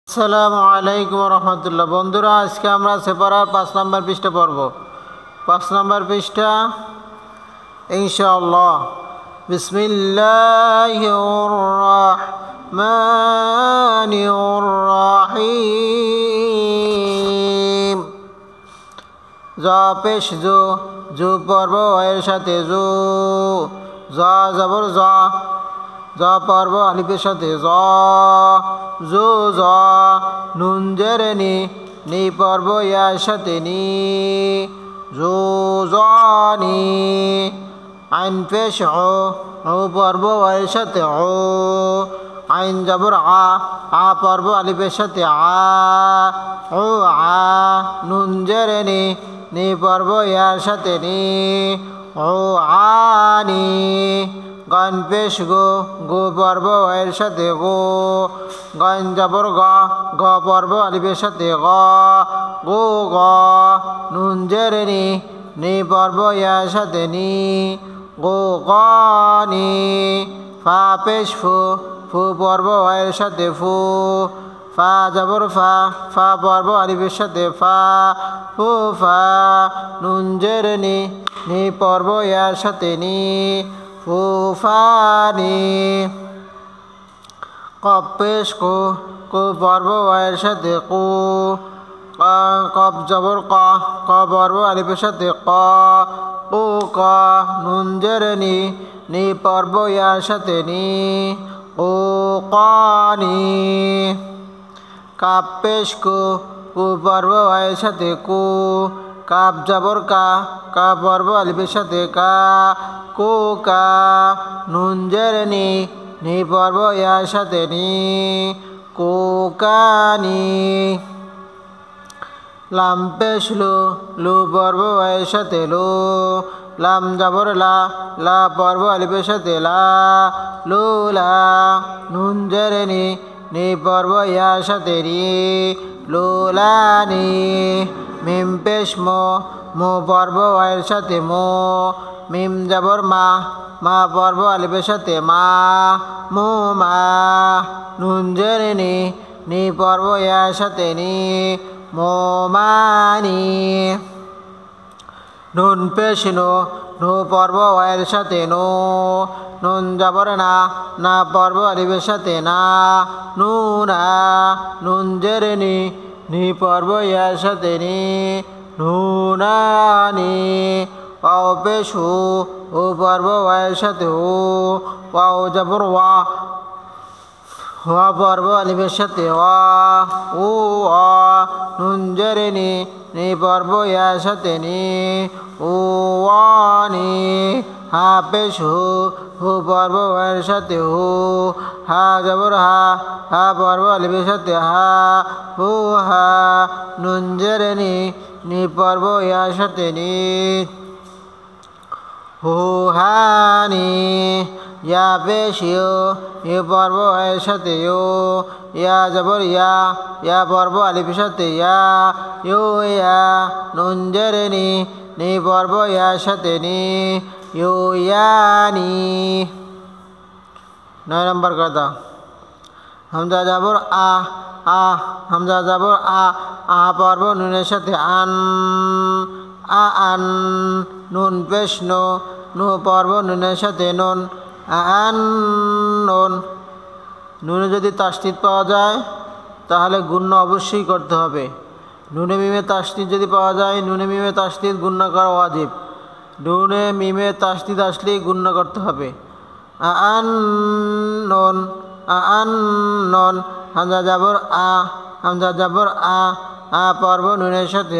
আসসালামু আলাইকুম রহমতুল্লাহ। বন্ধুরা, আজকে আমরা সেপারার 5 নম্বর পৃষ্ঠা পড়ব। 5 নম্বর পৃষ্ঠা ইনশাআল্লাহ। বিসমিল্লাহির রহমানির রহিম। যা পেশ জু পর্ব এর সাথে যা জবর যা পর্ব আলিফের সাথে নুন জেরে নি পর্ব ইয়ার সাথে নি আইন পেশ ও পর্ব এর সাথে আইন জবর আ পর্ব আলিফের সাথে আ নুন জেরে নি পর্ব ইয়ার সাথে আনি গান পেশ গো পর্ব এর সাথে গান জবর গ পর্ব আলিফের সাথে গো নুন জেরে নি পর্ব ইয়ার সাথে গানি ফা পেশ ফু পর্ব এর সাথে ফা জবর ফা পর্ব আলিফের সাথে ফা নুন জেরে নি পর্ব ইয়ার সাথে ফুফানি কপ পেশ কো পর্ব এর সাথে কপ জবর ক পর্ব আলিফের সাথে ক নুন জেরে নি পর্ব ইয়ার সাথে কানি কাপ পেশ কো পর্ব এর সাথে কাপ জবর কা পর্ব আলিফের সাথে কা নুন জেরে নি পর্ব ইয়ার সাথে কোকানি লাম পেশ লু পর্ব এর সাথে লাম জবর লা পর্ব আলিফের সাথে লা নুন জেরে নি পর্ব ইয়ার সাথে লোলানি মিম পেশ মো পর্ব এর সাথে মিম জবর মা পর্ব আলিফের সাথে মা নুন জেরে নি পর্ব ইয়ার সাথে মানি নুন পেশ নো পর্ব এর সাথে নুন জবর না পর্ব আলিফের সাথে নুন জেরে নি পর্ব ইয়ার সাথে নুনানি ওয়াও পেশ ও পর্ব এর সাথে ওয়াও জবর ওয়া পর্ব আলিফের সাথে নুন জেরে নি পর্ব ইয়ার সাথে ওয়ানি হা পেশ হু পর্ব এর সাথে হা জবর হা পর্ব আলিফের সাথে হা নুন জেরে নি পর্ব ইয়ার সাথে হানি ইয়া পেশ ইউ পর্ব এর সাথে ইয়া জবর ইয়া পর্ব আলিফের সাথে ইয়া নুন জেরে নি পর্ব ইয়ার সাথে ইয়ানি। 9 নম্বর কথা হামজা জবর হামজা জবর আ পর্ব নুনের সাথে আন নুন পেশ নো পর্ব নুনের সাথে নুনে যদি তাসদীদ পাওয়া যায় তাহলে গুণ্য অবশ্যই করতে হবে। নুনে মিমে তাসদীদ যদি পাওয়া যায় নুনে মিমে তাসদীদ গুণ্য করা ওয়াজিব। নুনে মিমে তাসদীদ আসলেই গুণ্য করতে হবে। আন হামজা জবর হামজা জবর আ পর্ব নুনের সাথে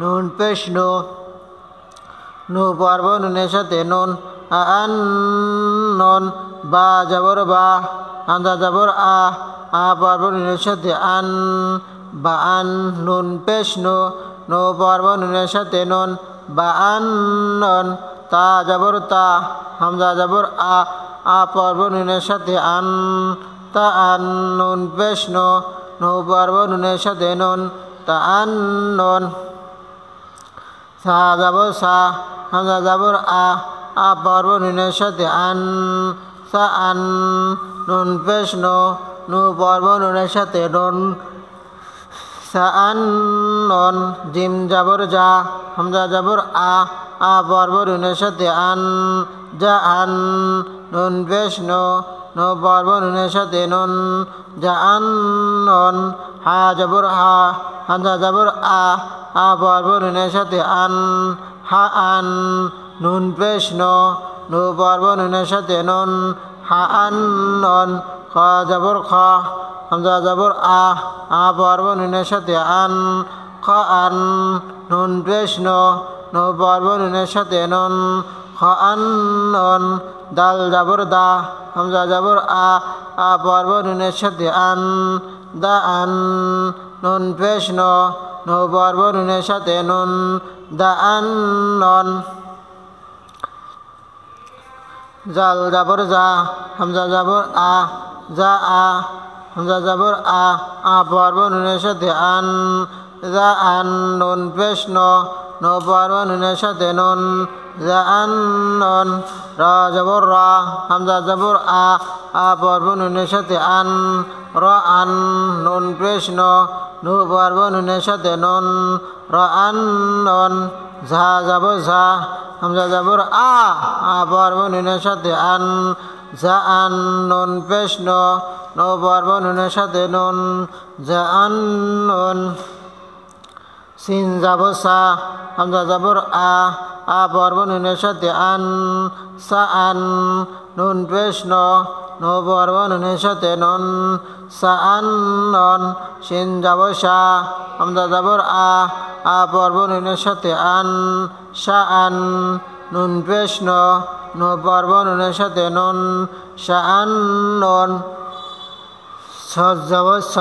নুন পেশ নো পর্ব নুনের সাথে বা জবর হামজা জবর আ পর্ব নুনের সাথে বা নুন পেশ নো পর্ব নুনের সাথে বা তা জবর হামজা জবর আ পর্ব নুনের সাথে তা নুন পেশ নো পর্ব নুনের সাথে তা সা জবর হামজা জবর আ পর্ব নুনের সাথে সা নুন পেশ নু পর্ব নুনের সাথে নুন সাআন নুন জিম জবর যা হামজা জবর আ পর্ব নুনের সাথে আন যা আন নুন পেশ নো পর্ব নুনের সাথে নুন যা আন নুন হা জবর হা হামজা জবর আ পর্ব নুনের সাথে আন হা আন নুন পেশ নো পর্ব নুনের সাথে নুন হা আন নুন খ জবর খ হামজা জবর আ পর্ব নুনের সাথে আন খ আন নুন পেশ নো পর্ব নুনের সাথে নুন খ আন নুন দাল জবর দা হামজা জবর আ পর্ব নুনের সাথে আন দা আন নুন পেশ নো পর্ব নুনের সাথে নুন দা আন নুন জাল জবর যা হামজা জবর যা হামজা জবর আ পর্ব নুনের সাথে আন যা আন নুন পেশ নো পর্ব নুনের সাথে নুন যা আন নুন রা জবর রা হামজা জবর আ পর্ব নুনের সাথে আন র আন নুন পেশ নো পর্ব নুনের সাথে নুন র আন নুন ঝা জবর ঝা হামজা জবর আ পর্ব নুনের সাথে আন যা আন নুন পেশ নো পর্ব নুনের সাথে নুন যা আন নুন সিন জবর সা হামজা জবর আ পর্ব নুনের সাথে আন সা আন নুন পেশ নো পর্ব নুনের সাথে নুন সা আন নুন সিন জবর সা হামজা জবর আ পর্ব নুনের সাথে আন সা আন নুন পেশ নো পর্ব নুনের সাথে নুন সা আন নুন ছ জবর ছ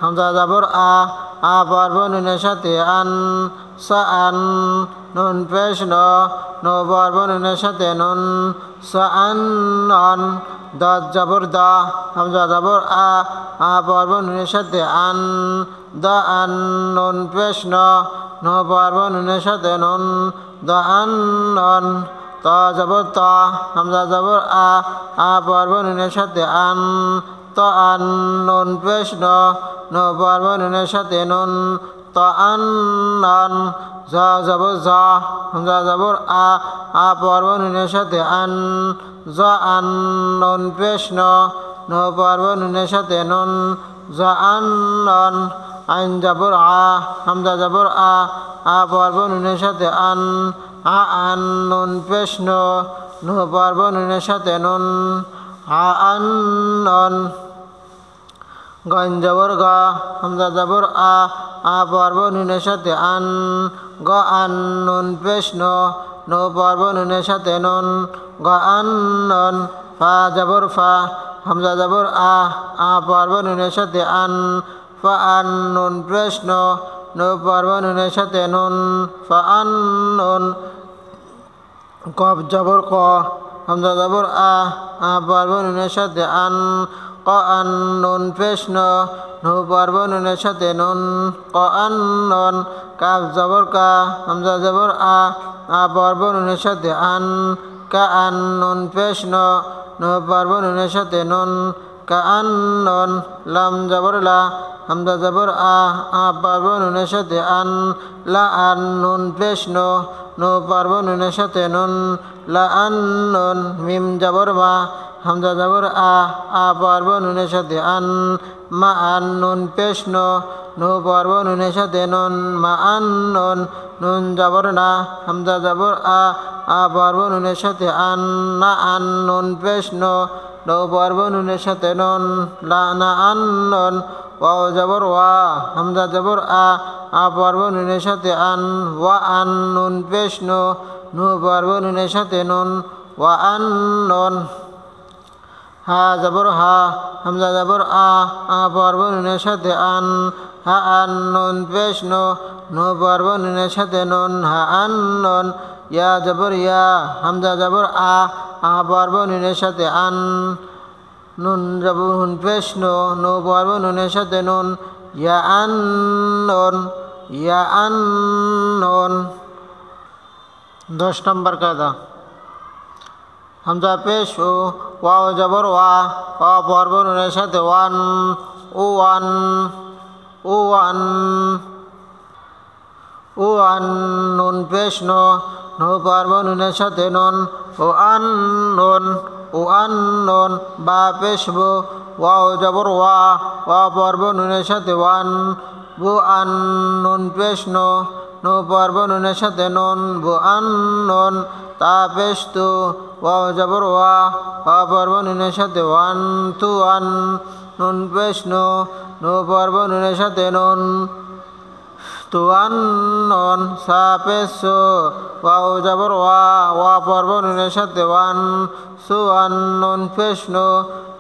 হামজা জবর আ পর্ব নুনের সাথে আন সা আন নুন পেশ নো পর্ব নুনের সাথে নুন সা আন নুন দাদ জবর দা হামজা জবর আ পর্ব নুনের সাথে আন দা আন নুন পেশ নো পর্ব নুনের সাথে নুন দা আন নুন তা জবর তা হামজা জবর আ পর্ব নুনের সাথে আন তা আন নুন পেশ নো পর্ব নুনের সাথে নুন তা আন নুন যা জবর যা হামজা জবর আ পর্ব নুনের সাথে আন যা আন নুন পেশ নো পর্ব নুনের সাথে নুন যা আন নুন আইন জবর হামজা জবর আ পর্ব নুনের সাথে আন আন নুন পেশ নো পর্ব নুনের সাথে নুন আন নুন গইন জবর গা হামজা জবর আ পর্ব নুনের সাথে আন গ আন নুন পেশ নো পর্ব নুনের সাথে নুন গ আন নুন ফা জবর ফা হামজা জবর আ পর্ব নুনের সাথে আন ফা আন নুন পেশ নো পর্ব নুনের সাথে নুন ফা আন নুন কফ জবর ক হামজা জবর আ পর্ব নুনের সাথে আন ক আন নুন পেশ নো পর্ব নুনের সাথে নুন ক আন নুন কাফ জবর কা হামজা জবর আ পর্ব নুনের সাথে আন কা আন নুন পেশ নো পর্ব নুনের সাথে নুন কা আন নুন লাম জবর লা হামজা জবর আ পর্ব নুনের সাথে আন লা আন নুন পেশ নো পর্ব নুনের সাথে নুন লা আন নুন মিম জবর মা হামজা জবর আ পর্ব নুনের সাথে আন মা আন নুন পেশ নো পর্ব নুনের সাথে নুন মা আন নুন জবর না হামজা জবর আ পর্ব নুনের সাথে আন না আন নুন পেশ নো পর্ব নুনের সাথে নুন লা না আন নুন ওয়াও জবর ওয়া হামজা জবর আ পর্ব নুনের সাথে আন ওয়া আন নুন পেশ নো পর্ব নুনের সাথে নুন ওয়া আন নুন হা জবর হা হামজা জবর আ পর্ব নুনের সাথে আন হা আন নুন পেশ নো পর্ব নুনের সাথে নুন হা আন নুন ইয়া জবর ইয়া হামজা জবর আ পর্ব নুনের সাথে আন নুন জবর নুন পেশ নো পর্ব নুনের সাথে নুন ইয়া আন নুন ইয়া আন নুন 10 নম্বর কায়দা হামজা পেশ ও, ওয়াও জবর ওয়া, ওয়া পর্ব নুনের সাথে ওয়ান, ওয়ান, ওয়ান, ওয়ান, নুন পেশ নো, নো পর্ব নুনের সাথে নুন, ও আন নুন, ও আন নুন, বা পেশ বো, ওয়াও জবর ওয়া, ওয়া পর্ব নুনের সাথে ওয়ান, বু আন, নুন পেশ নো, নো পর্ব নুনের সাথে নুন, বু আন নুন, তা পেশ তু, ওয়াও জবর ওয়া, ওয়া পর্ব নুনের সাথে ওয়ান, তু আন, নুন পেশ নো, নো পর্ব নুনের সাথে নুন, তুয়ান নুন, সা পেশ সু, ওয়াও জবর ওয়া, ওয়া পর্ব নুনের সাথে ওয়ান, সুয়ান, নুন পেশ নো,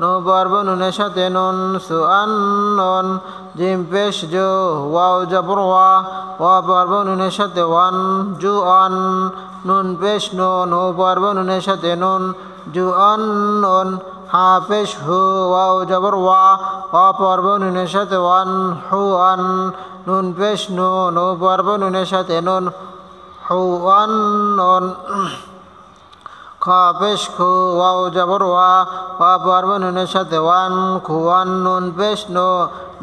নো পর্ব নুনের সাথে নুন, সুয়ান নুন, জিম পেশ জো, ওয়াও জবর ওয়া, ওয়া পর্ব নুনের সাথে ওয়ান, জু আন, নুন পেশ নো, নো পর্ব নুনের সাথে নুন, জু আন নুন, হা পেশ হু, ওয়াও জবর ওয়া, ওয়া পর্ব নুনের সাথে ওয়ান, হু আন, নুন পেশ নো, নো পর্ব নুনের সাথে নুন, হু আন নুন, খ পেশ খু, ওয়াও জবর ওয়া, ওয়া পর্ব নুনের সাথে ওয়ান, খুয়ান, নুন পেশ নো,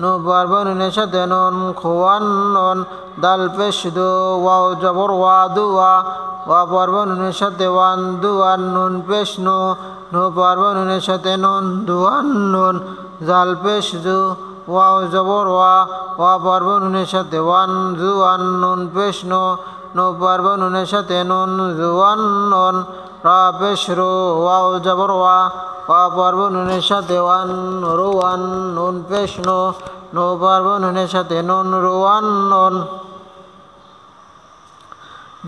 নো পর্ব নুনের সাথে নুন, খুয়ান নুন, দাল পেশ দো, ওয়াও জবর ওয়া, দুয়া, ওয়া পর্ব নুনের সাথে ওয়ান, দুয়ান, নুন পেশ নো, নো পর্ব নুনের সাথে নুন, দুয়ান নুন, জাল পেশ জু, ওয়াও জবর ওয়া, ওয়া পর্ব নুনের সাথে ওয়ান, জুয়ান, নুন পেশ নো, নো পর্ব নুনের সাথে নুন, জুয়ান নুন, রা পেশ রো, ওয়াও জবর ওয়া, ওয়া পর্ব নুনের সাথে ওয়ান, রোয়ান, নুন পেশ নো, নো পর্ব নুনের সাথে নুন, রোয়ান নুন,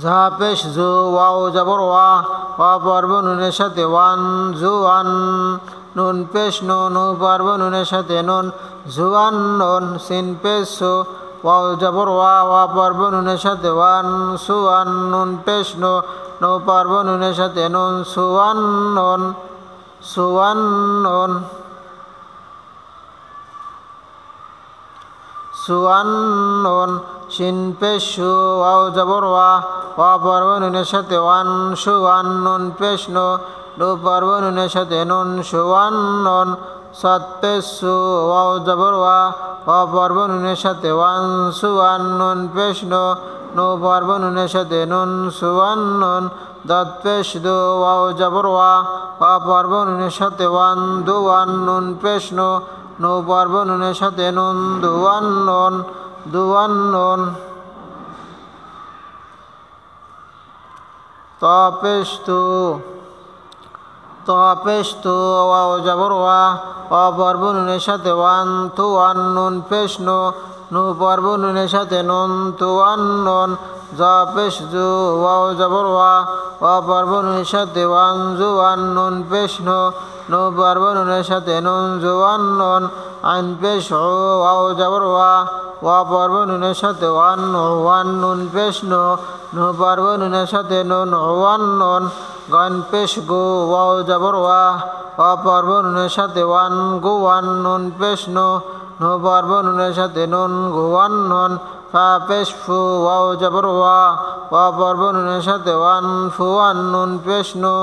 ঝা পেশ জু, ওয়াও জবর ওয়া, ওয়া পর্ব নুনের সাথে ওয়ান, জুয়ান, নুন পেশ নো, নো পর্ব নুনের সাথে নুন, জুয়ান নুন, সিন পেশ সো, ওয়াও জবর ওয়া, ওয়া পর্ব নুনের সাথে ওয়ান, সুয়ান, নুন পেশ নো, নো পর্ব নুনের সাথে নুন, সুয়ান নুন, সুয়ান নুন, সুয়ান নুন, শিন পেশ সু, ওয়াও জবর ওয়া, ওয়া পর্ব নুনের সাথে ওয়ান, সুয়ান, নুন পেশ নো, নো পর্ব নুনের সাথে নুন, সুয়ান নুন, সাত পেশ সু, ওয়াও জবর ওয়া, ওয়া পর্ব নুনের সাথে ওয়ান, সুয়ান, নুন পেশ নো, নো পর্ব নুনের সাথে নুন, সুয়ান নুন, দাত পেশ দো, ওয়াও জবর ওয়া, ওয়া পর্ব নুনের সাথে ওয়ান, দুয়ান, নুন পেশ নো, নো পর্ব নুনের সাথে নুন, দুয়ান নুন, দুয়ান নুন, ত পেশ তু, ত পেশ তু, ওয়াও জবর ওয়া, ওয়া পর্ব নুনের সাথে ওয়ান, তুয়ান, নুন পেশ নো, নো পর্ব নুনের সাথে নুন, তুয়ান নুন, জা পেশ জু, ওয়াও জবর ওয়া, ওয়া পর্ব নুনের সাথে ওয়ান, জুয়ান, নুন পেশ নো, নো পর্ব নুনের সাথে নুন, জুয়ান নুন, আইন পেশ ও, ওয়াও জবর ওয়া, ওয়া পর্ব নুনের সাথে ওয়ান, ওয়ান, নুন পেশ নো, নো পর্ব নুনের সাথে নুন, ওয়ান নুন, গান পেশ গো, ওয়াও জবর ওয়া, ওয়া পর্ব নুনের সাথে ওয়ান, গুয়ান, নুন পেশ নো, নো পর্ব নুনের সাথে নুন, গুয়ান নুন, ফা পেশ ফু, ওয়াও জবর ওয়া, ওয়া পর্ব নুনের সাথে ওয়ান, ফুয়ান, নুন পেশ নো,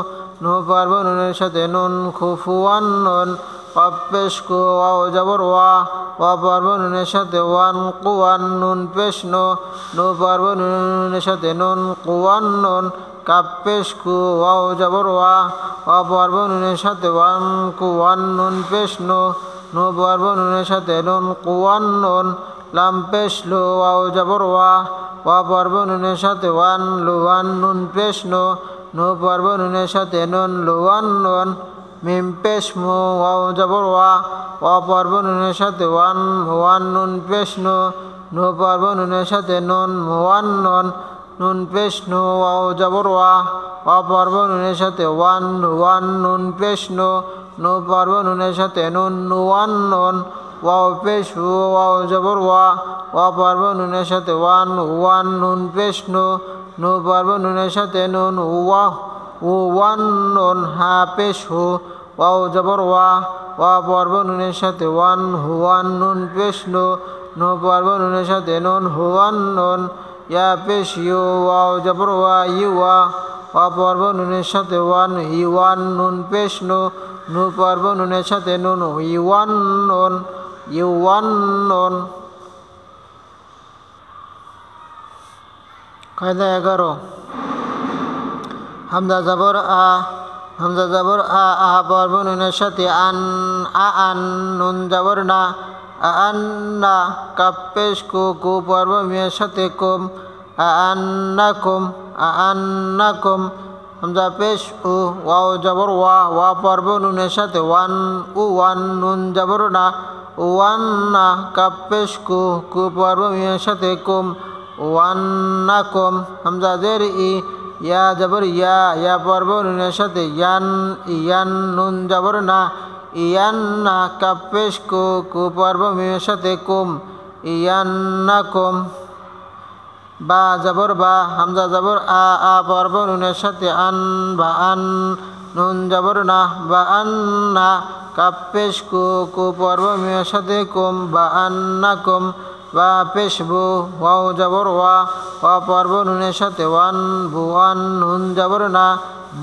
নো পর্ব নুনের সাথে নুন, খুফুয়ান নুন, কফ পেশ কু, ওয়াও জবর ওয়া, ওয়া পর্ব নুনের সাথে ওয়ান, কুয়ান, নুন পেশ নো, নো পর্ব নুনের সাথে নুন, কুয়ান নুন, কাপ পেশ কু, ওয়াও জবর ওয়া, ওয়া পর্ব নুনের সাথে ওয়ান, কুয়ান, নুন পেশ নো, নো পর্ব নুনের সাথে নুন, কুয়ান নুন, লাম পেশ লো, ওয়াও জবর ওয়া, ওয়া পর্ব নুনের সাথে ওয়ান, লুয়ান, নুন পেশ নো, নো পর্ব নুনের সাথে নুন, লুয়ান নুন, মিম পেশ মু, ওয়াও জবর ওয়া, ওয়া পর্ব নুনের সাথে ওয়ান, ওয়ান, নুন পেশ নো, নো পর্ব নুনের সাথে নুন, ওয়ান নুন, নুন পেশ নো, ওয়াও জবর ওয়া, ওয়া পর্ব নুনের সাথে ওয়ান, ওয়ান, নুন পেশ নো, নো পর্ব নুনের সাথে নুন, ওয়ান নুন, ওয়াও পেশ হু, ওয়াও জবর ওয়া, ওয়া পর্ব নুনের সাথে ওয়ান, ওয়ান, নুন পেশ নো, নো পর্ব নুনের সাথে নুন, ওয়া, ওয়ান নুন, হা পেশ হু, ওয়াও জবর ওয়া, ওয়া পর্ব নুনের সাথে ওয়ান, হুয়ান, নুন পেশ নো, নো পর্ব নুনের সাথে নুন, হুয়ান নুন, ইয়া পেশ ইউ, ওয়াও জবর ওয়া, ইউয়া, ওয়া পর্ব নুনের সাথে ওয়ান ইওয়ান নুন পেশ নু নু পর্ব নুনের সাথে নুন ইওয়ান নুন ইওয়ান নুন। কায়দা 11 হামজা জবর আ হামজা জবর আ পর্ব নুনের সাথে আন আন নুন জবর না আন্না কাপ পেশ কু পর্ব মিমের সাথে কুম আন্নাকুম আন্নাকুম হামজা পেশ ওয়াও জবর ওয়া পর্ব নুনের সাথে ওয়ান ওয়ান নুন জবর না ওয়ান্না কাপ পেশ কু পর্ব মিমের সাথে কুম ওয়ান্নাকুম হামজা জের ইয়া জবর ইয়া পর্ব নুনের সাথে ইয়ান ইয়ান নুন জবর না ইয়ান্না কাপ পেশ কু পর্ব মিমের সাথে কুম ইয়ান্নাকুম। বা জবর বা হামজা জবর আ পর্ব নুনের সাথে আন বা আন নুন জবর না বা আন্না কাপ পেশ কু পর্ব মিমের সাথে কুম বা আন্নাকুম। বা পেশ বু ওয়াও জবর ওয়া পর্ব নুনের সাথে ওয়ান বুয়ান নুন জবর না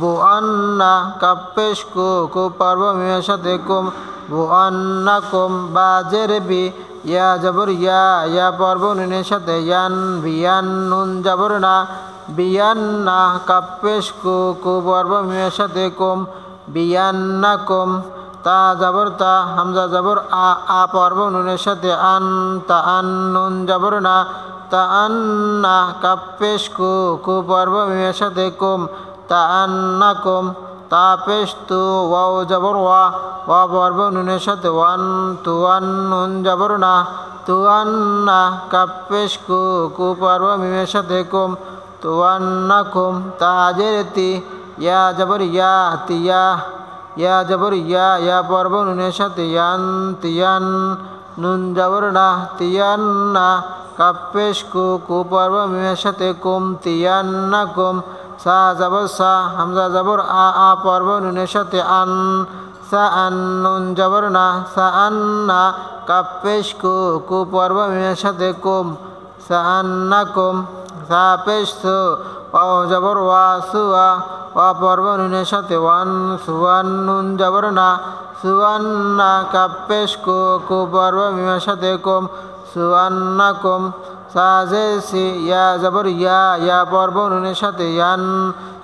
বুয়ান্না কাপ পেশ কু পর্ব মিমের সাথে কুম বুয়ান্নাকুম। বা জের বি ইয়া জবর ইয়া পর্ব নুনের সাথে ইয়ান বিয়ান নুন জবর না বিয়ান্না কাপ পেশ কু পর্ব মিমের সাথে কুম বিয়ান্নাকুম। তা জবর তা হামজা জবর আ পর্ব নুনের সাথে আন তা আন নুন জবর না তা আন্না কাপ পেশ কু পর্ব মিমের সাথে কুম তা আন্নাকুম। তা পেশ তু ওয়াও জবর ওয়া পর্ব নুনের সাথে ওয়ান তুয়ান নুন জবর না তুয়ান্না কাপ পেশ কু পর্ব মিমের সাথে কুম তুয়ান্নাকুম। তা জের তি ইয়া জবর তিয়া ইয়া জবর ইয়া পর্ব নুনের সাথে ইয়ান তিয়ান নুন জবর না তিয়ান্না কাপ পেশ কু পর্ব মিমের সাথে কুম তিয়ান্নাকুম। সা জবর সা হামজা জবর আ পর্ব নুনের সাথে আন সা আন নুন জবর না সা আন্না কাপ পেশ কু পর্ব মিমের সাথে কুম সা আন্নাকুম। সা পেশ সু ওয়াও জবর ওয়া পর্ব নুনের সাথে ওয়ান সুয়ান নুন জবর না সুয়ান্না কাপ পেশ কু পর্ব মিমের সাথে কুম সুয়ান্নাকুম। সা জে সি ইয়া জবর ইয়া পর্ব নুনের সাথে ইয়ান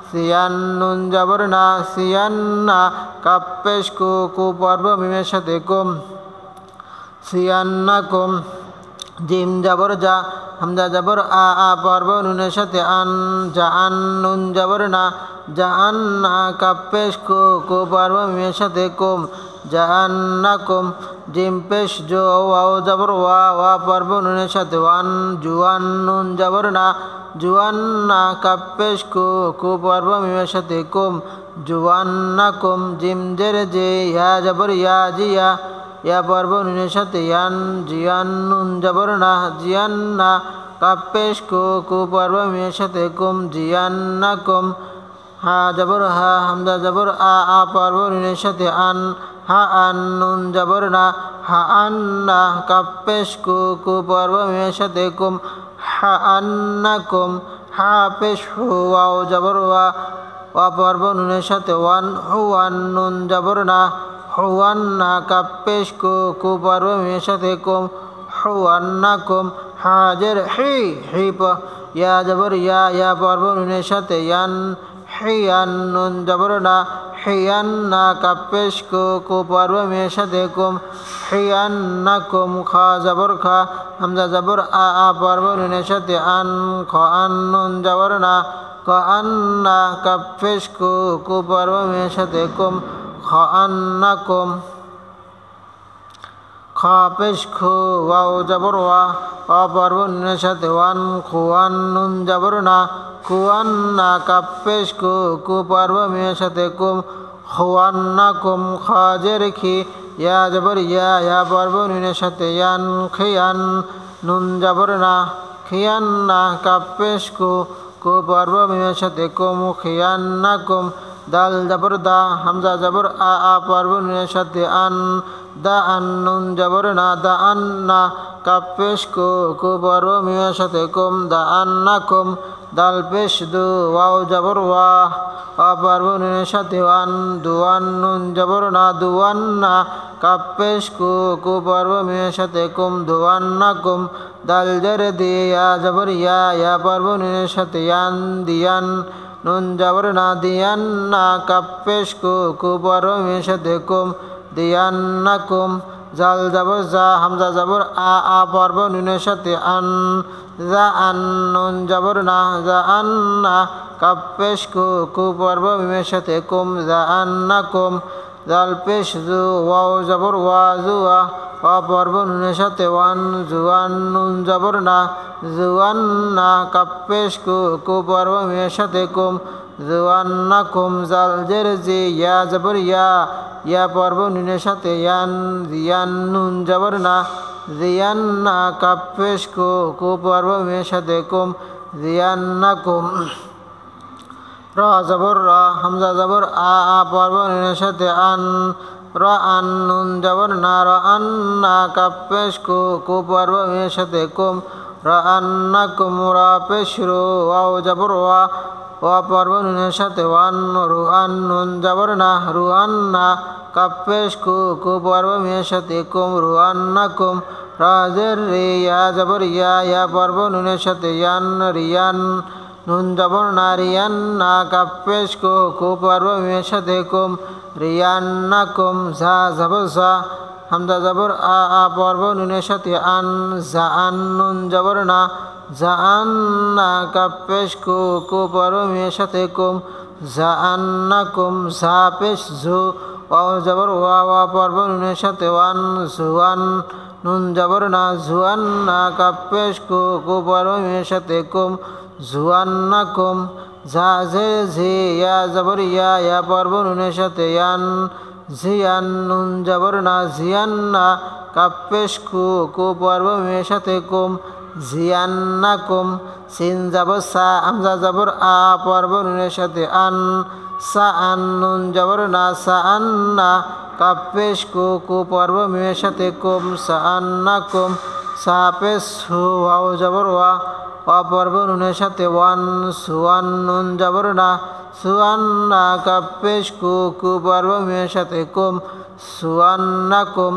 সিয়ান নুন জবর না সিয়ান্না কাপ পেশ কু পর্ব মিমের সাথে কুম সিয়ান্নাকুম। জিম জবর যা হামজা জবর আ পর্ব নুনের সাথে আন জাআন নুন জবর না জাআন্না কাপ পেশ কু পর্ব মিমের সাথে কুম জাআন্নাকুম। জিম পেশ জো ওয়াও জবর ওয়া পর্ব নুনের সাথে ওয়ান জুয়ান নুন জবর না জুয়ান্না কাপ পেশ কু পর্ব মিমের সাথে কুম জুয়ান্নাকুম। জিম জের জে ইয়া জবর জিয়া ইয়া পর্ব নুনের সাথে ইয়ান জিয়ান নুন জবর না জিয়ান্না কাপ পেশ কু পর্ব মিমের সাথে কুম জিয়ান্নাকুম। হা জবর হা হামজা জবর আ পর্ব নুনের সাথে আন হা আন নুন জবর না হা আন্না কাপ পেশ কু পর্ব মিমের সাথে কুম হা আন্নাকুম। হা পেশ ওয়াও জবর ওয়া পর্ব নুনের সাথে ওয়ান হুয়ান নুন জবর না হুয়ান্না কাপ পেশ কু পর্ব মিমের সাথে কুম হুয়ান্নাকুম। হাজের হি ইয়া জবর ইয়া পর্ব নুনের সাথে ইয়ান হিয়ান নুন জবর না হিয়ান্না কাপ পেশ কু পর্ব মিমের সাথে কুম হিয়ান্নাকুম। খা জবর খা হামজা জবর আ পর্ব নুনের সাথে আন খ আন নুন জবর না ক আন্না কাপ পেশ কু পর্ব মিমের সাথে কুম খ আন্নাকুম। খ পেশ খু ওয়াও জবর ওয়া পর্ব নুনের সাথে ওয়ান খুয়ান নুন জবর না খুয়ান্না কাপ পেশ কু পর্ব মিমের সাথে কুম খুয়ান্নাকুম। খাজের খি ইয়া জবর ইয়া পর্ব নুনের সাথে ইয়ান খিয়ান নুন জবর না খিয়ান্না কাপ পেশ কু পর্ব মিমের সাথে কুম খিয়ান্নাকুম। দাল জবর দা হামজা জবর আ পর্ব নুনের সাথে আন দা আন নুন জবর না দা আন না কাপ পেশ কু পর্ব মিমের সাথে কুম দা আন না কুম দাল পেশ দু ওয়াও জবর ওয়া পর্ব নুনের সাথে ওয়ান দুয়ান নুন জবর না দুয়ান না কাপ পেশ কু পর্ব মিমের সাথে কুম দুয়ান না কুম দাল জের দিয়ে ইয়া জবর ইয়া পর্ব নুনের সাথে ইয়ান দিয়ান নুন জবর না দিয়ান না কাপ পেশ কু পর্ব মিমের সাথে কুম দিয়ান না কুম জাল জবর জা হামজা জবর আ পর্ব নুনের সাথে আন জা আন নুন জবর না জা আন না কাপ পেশ কু পর্ব মিমের সাথে কুম জা আন না কুম জাল পেশ জু ওয়াও জবর ওয়া জুয়া পর্ব নুনের সাথে ওয়ান জুয়ান নুন জবর না জুয়ান না কাপ পেশ কু পর্ব মিমের সাথে কুম জুয়ান না কুম জাল জের জি ইয়া জবর ইয়া পর্ব নুনের সাথে ইয়ান জিয়ান নুন জবর না জিয়ান না কাপ পেশ কু পর্ব মিমের সাথে কুম জিয়ান না কুম র জবর র হামজা জবর আ পর্ব নুনের সাথে আন র আন নুন জবর না র আন না কাপ পেশ কু পর্ব মিমের সাথে কুম র আন না কুম র পেশ রু ওয়াও জবর ওয়া পর্ব নুনের সাথে ওয়ান রু আন নুন জবর না রু আন না কাপ পেশ কু পর্ব মিমের সাথে কুম রু আন না কুম রাজের রে ইয়া জবর ইয়া পর্ব নুনের সাথে ইয়ান রিয়ান নুন জবর না রিয়ান না কাপ পেশ কু পর্ব মিমের সাথে কুম রিয়ান না কুম ঝা জবর ঝা হামজা জবর আ পর্ব নুনের সাথে আন জা আন নুন জবর না জা আন না কাপ পেশ কু পর্ব মিমের সাথে কুম জা আন না কুম ঝা পেশ ঝু ওয়াও জবর ওয়া পর্ব নুনের সাথে ওয়ান জুয়ান নুন জবর না জুয়ান না কাপ পেশ কু পর্ব মিমের সাথে কুম জুয়ান না কুম ঝা ঝে ঝি ইয়া জবর ইয়া পর্ব নুনের সাথে ইয়ান জিয়ান নুন জবর না জিয়ান না কাপ পেশ কু পর্ব মিমের সাথে কুম জিয়ান না কুম সিন জবর সা হামজা জবর আ পর্ব নুনের সাথে আন সা আন নুন জবর না সা আন না কাপ পেশ কু পর্ব মিমের সাথে কুম সা আন না কুম সা পেশ হু ওয়াও জবর ওয়া পর্ব নুনের সাথে ওয়ান সুয়ান নুন জবর না সুয়ান না কাপ পেশ কু পর্ব মিমের সাথে কুম সুয়ান না কুম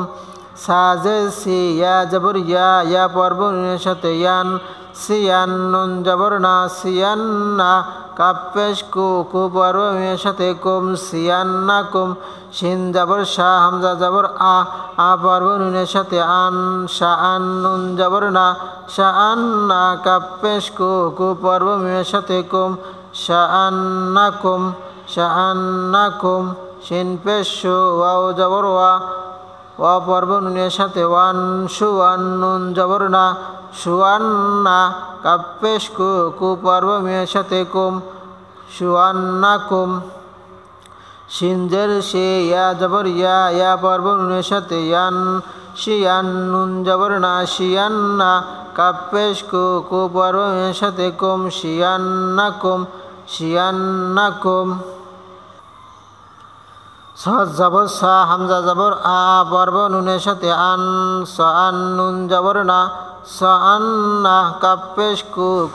সাজে সি ইয়া জবর ইয়া পর্ব নুনের সাথে ইয়ান সিয়ান নুন জবর না সিয়ান না কাপ পেশ কু পর্ব মিমের সাথে কুম সিয়ান না কুম শিন জবর শাহ হামজা জবর আ পর্ব নুনের সাথে আন শাহ আন নুন জবর না শাহ আন না কাপ পেশ কু পর্ব মিমের সাথে কুম শাহ আন না কুম শাহ আন না কুম শিন পেশ শু ওয়াও জবর ওয়া পর্ব নুনের সাথে ওয়ান সুয়ান নুন জবর না সুয়ান না কাপ পেশ কু পর্ব মিমের সাথে কুম সুয়ান না কুম শিনজের সে ইয়া জবর ইয়া পর্ব নুনের সাথে ইয়ান শিয়ান নুন জবর না শিয়ান না কাপ পেশ কু পর্ব মিমের সাথে কুম শিয়ান না কুম শিয়ান না কুম সহজ জবর সা হামজা জবর আ পর্ব নুনের সাথে আন স আন নুন জবর না স আন না কাপ পেশ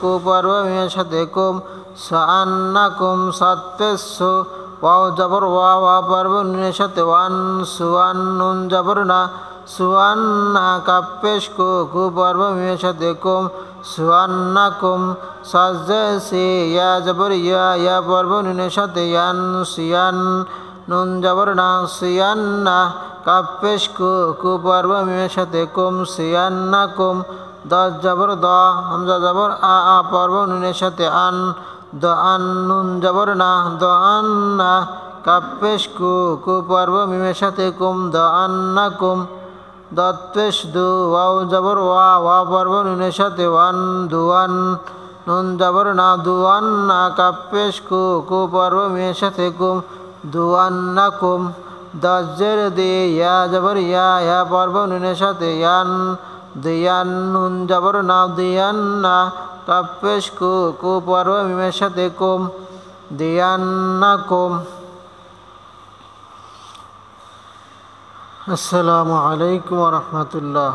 কু পর্ব মিমের সাথে কুম স আন না কুম সাত পেশ সু ওয়াও জবর ওয়া পর্ব নুনের সাথে ওয়ান সুয়ান নুন জবর না সুয়ান না কাপ পেশ কু পর্ব মিমের সাথে কুম সুয়ান না কুম সাজে সি ইয়া জবর ইয়া পর্ব নুনের সাথে ইয়ান সিয়ান নুন জবর না সিয়ান না কাপ পেশ কু পর্ব মিমের সাথে কুম সিয়ান না কুম দ জবর দ হামজা জবর আ পর্ব নুনের সাথে আন দ আন নুন জবর না দ আন না কাপ পেশ কু পর্ব মিমের সাথে কুম দ আন না কুম দত পেশ দু ওয়াও জবর ওয়া পর্ব নুনের সাথে ওয়ান দুয়ান নুন জবর না দুয়ান না কাপ পেশ কু পর্ব মিমের সাথে কুম দুয়ান না কুম দজের দিয়ে ইয়া জবর ইয়া পর্ব নুনের সাথে ইয়ান দিয়ান নুন জবর না দিয়ান না কাপ পেশ কু পর্ব মিমের সাথে কুম দিয়ান না কুম আসসালামু আলাইকুম ওয়া রাহমাতুল্লাহ।